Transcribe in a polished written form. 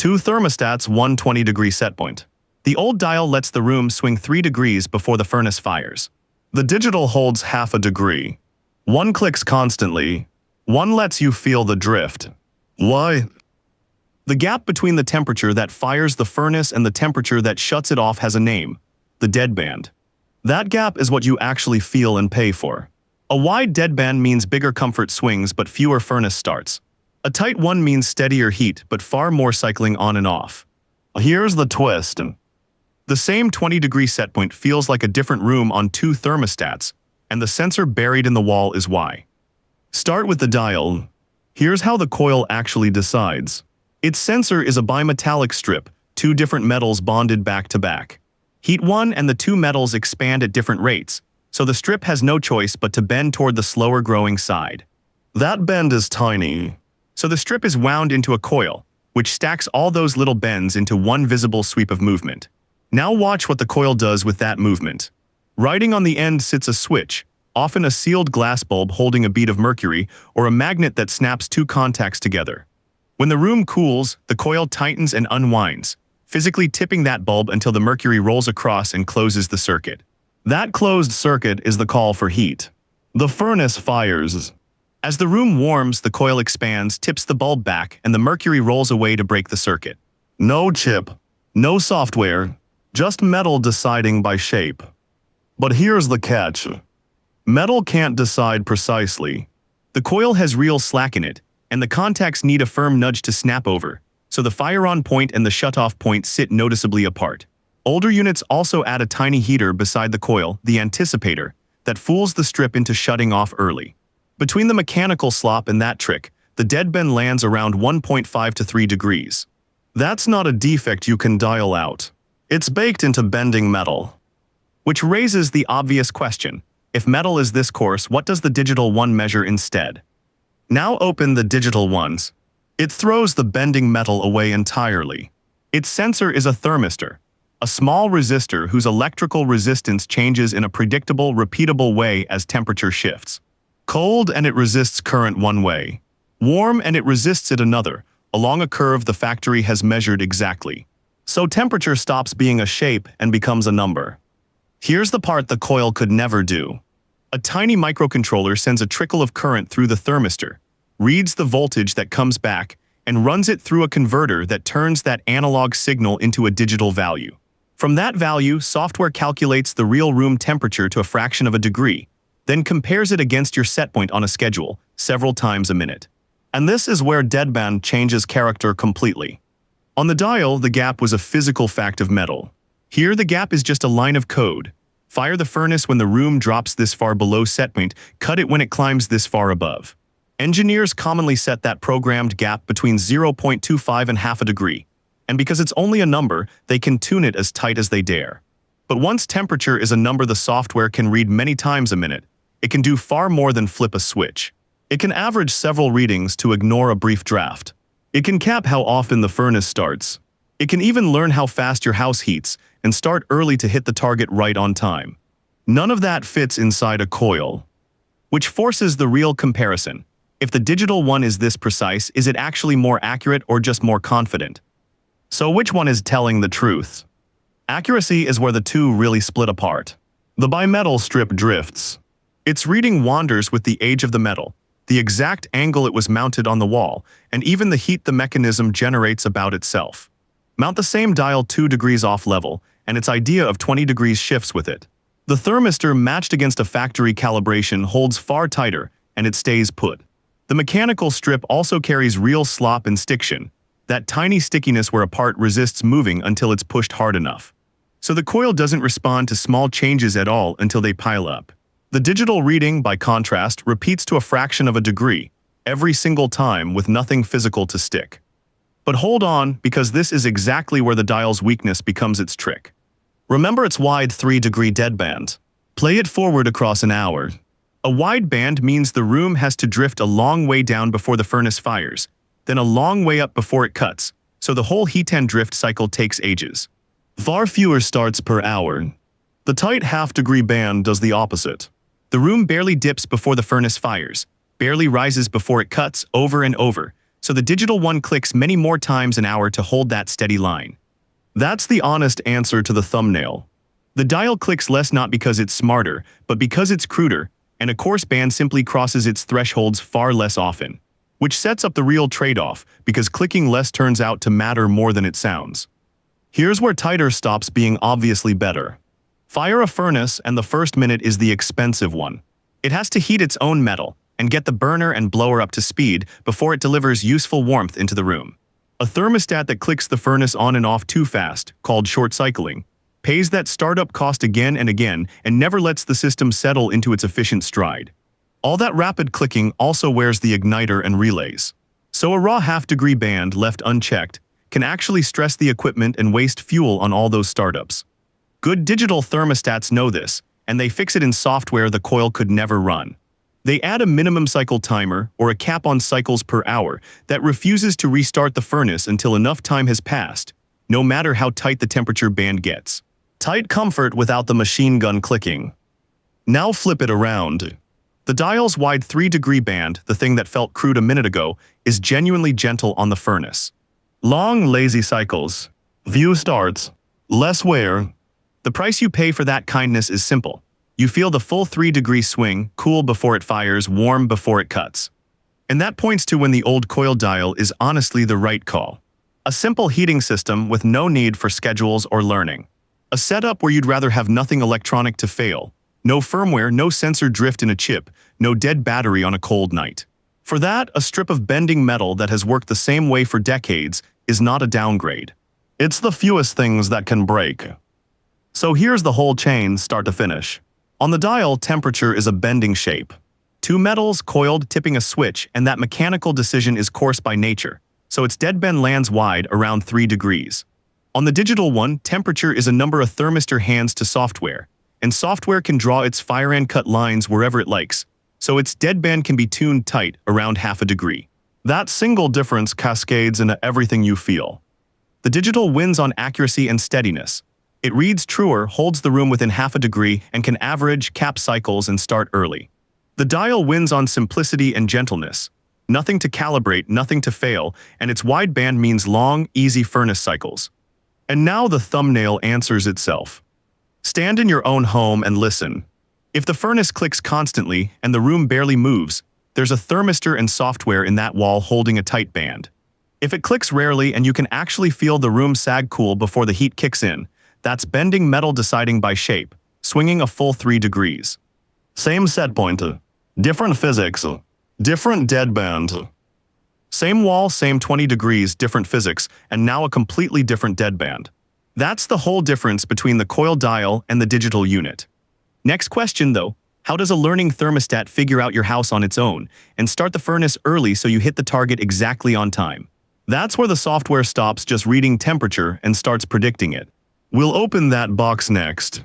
Two thermostats, 120-degree set point. The old dial lets the room swing 3 degrees before the furnace fires. The digital holds half a degree. One clicks constantly. One lets you feel the drift. Why? The gap between the temperature that fires the furnace and the temperature that shuts it off has a name: the deadband. That gap is what you actually feel and pay for. A wide deadband means bigger comfort swings but fewer furnace starts. A tight one means steadier heat but far more cycling on and off. Here's the twist. The same 20-degree set point feels like a different room on two thermostats, and the sensor buried in the wall is why. Start with the dial. Here's how the coil actually decides. Its sensor is a bimetallic strip, two different metals bonded back to back. Heat one and the two metals expand at different rates, so the strip has no choice but to bend toward the slower growing side. That bend is tiny, so the strip is wound into a coil, which stacks all those little bends into one visible sweep of movement. Now watch what the coil does with that movement. Riding on the end sits a switch, often a sealed glass bulb holding a bead of mercury or a magnet that snaps two contacts together. When the room cools, the coil tightens and unwinds, physically tipping that bulb until the mercury rolls across and closes the circuit. That closed circuit is the call for heat. The furnace fires. As the room warms, the coil expands, tips the bulb back, and the mercury rolls away to break the circuit. No chip, no software, just metal deciding by shape. But here's the catch. Metal can't decide precisely. The coil has real slack in it, and the contacts need a firm nudge to snap over, so the fire-on point and the shut-off point sit noticeably apart. Older units also add a tiny heater beside the coil, the anticipator, that fools the strip into shutting off early. Between the mechanical slop and that trick, the deadband lands around 1.5 to 3 degrees. That's not a defect you can dial out. It's baked into bending metal. Which raises the obvious question: if metal is this coarse, what does the digital one measure instead? Now open the digital ones. It throws the bending metal away entirely. Its sensor is a thermistor, a small resistor whose electrical resistance changes in a predictable, repeatable way as temperature shifts. Cold and it resists current one way. Warm and it resists it another, along a curve the factory has measured exactly. So temperature stops being a shape and becomes a number. Here's the part the coil could never do. A tiny microcontroller sends a trickle of current through the thermistor, reads the voltage that comes back, and runs it through a converter that turns that analog signal into a digital value. From that value, software calculates the real room temperature to a fraction of a degree, then compares it against your set point on a schedule, several times a minute. And this is where deadband changes character completely. On the dial, the gap was a physical fact of metal. Here, the gap is just a line of code. Fire the furnace when the room drops this far below set point, cut it when it climbs this far above. Engineers commonly set that programmed gap between 0.25 and half a degree, and because it's only a number, they can tune it as tight as they dare. But once temperature is a number the software can read many times a minute, it can do far more than flip a switch. It can average several readings to ignore a brief draft. It can cap how often the furnace starts. It can even learn how fast your house heats and start early to hit the target right on time. None of that fits inside a coil. Which forces the real comparison. If the digital one is this precise, is it actually more accurate or just more confident? So which one is telling the truth? Accuracy is where the two really split apart. The bimetal strip drifts. Its reading wanders with the age of the metal, the exact angle it was mounted on the wall, and even the heat the mechanism generates about itself. Mount the same dial 2 degrees off level, and its idea of 20 degrees shifts with it. The thermistor matched against a factory calibration holds far tighter, and it stays put. The mechanical strip also carries real slop and stiction, that tiny stickiness where a part resists moving until it's pushed hard enough. So the coil doesn't respond to small changes at all until they pile up. The digital reading, by contrast, repeats to a fraction of a degree, every single time with nothing physical to stick. But hold on, because this is exactly where the dial's weakness becomes its trick. Remember its wide 3-degree deadband. Play it forward across an hour. A wide band means the room has to drift a long way down before the furnace fires, then a long way up before it cuts, so the whole heat and drift cycle takes ages. Far fewer starts per hour. The tight half-degree band does the opposite. The room barely dips before the furnace fires, barely rises before it cuts over and over, so the digital one clicks many more times an hour to hold that steady line. That's the honest answer to the thumbnail. The dial clicks less not because it's smarter, but because it's cruder, and a coarse band simply crosses its thresholds far less often. Which sets up the real trade-off, because clicking less turns out to matter more than it sounds. Here's where tighter stops being obviously better. Fire a furnace, and the first minute is the expensive one. It has to heat its own metal, and get the burner and blower up to speed before it delivers useful warmth into the room. A thermostat that clicks the furnace on and off too fast, called short cycling, pays that startup cost again and again and never lets the system settle into its efficient stride. All that rapid clicking also wears the igniter and relays. So a raw half-degree band left unchecked can actually stress the equipment and waste fuel on all those startups. Good digital thermostats know this, and they fix it in software the coil could never run. They add a minimum cycle timer or a cap on cycles per hour that refuses to restart the furnace until enough time has passed, no matter how tight the temperature band gets. Tight comfort without the machine gun clicking. Now flip it around. The dial's wide 3-degree band, the thing that felt crude a minute ago, is genuinely gentle on the furnace. Long, lazy cycles. View starts. Less wear. The price you pay for that kindness is simple. You feel the full 3-degree swing, cool before it fires, warm before it cuts. And that points to when the old coil dial is honestly the right call. A simple heating system with no need for schedules or learning. A setup where you'd rather have nothing electronic to fail. No firmware, no sensor drift in a chip, no dead battery on a cold night. For that, a strip of bending metal that has worked the same way for decades is not a downgrade. It's the fewest things that can break. So here's the whole chain, start to finish. On the dial, temperature is a bending shape. Two metals coiled tipping a switch, and that mechanical decision is coarse by nature, so its deadband lands wide around 3 degrees. On the digital one, temperature is a number a thermistor hands to software, and software can draw its fire and cut lines wherever it likes, so its deadband can be tuned tight around half a degree. That single difference cascades into everything you feel. The digital wins on accuracy and steadiness. It reads truer, holds the room within half a degree, and can average, cap cycles, and start early. The dial wins on simplicity and gentleness. Nothing to calibrate, nothing to fail, and its wide band means long, easy furnace cycles. And now the thumbnail answers itself. Stand in your own home and listen. If the furnace clicks constantly and the room barely moves, there's a thermistor and software in that wall holding a tight band. If it clicks rarely and you can actually feel the room sag cool before the heat kicks in, that's bending metal deciding by shape, swinging a full 3 degrees. Same set point, different physics, different deadband. Same wall, same 20 degrees, different physics, and now a completely different deadband. That's the whole difference between the coil dial and the digital unit. Next question though, how does a learning thermostat figure out your house on its own and start the furnace early so you hit the target exactly on time? That's where the software stops just reading temperature and starts predicting it. We'll open that box next.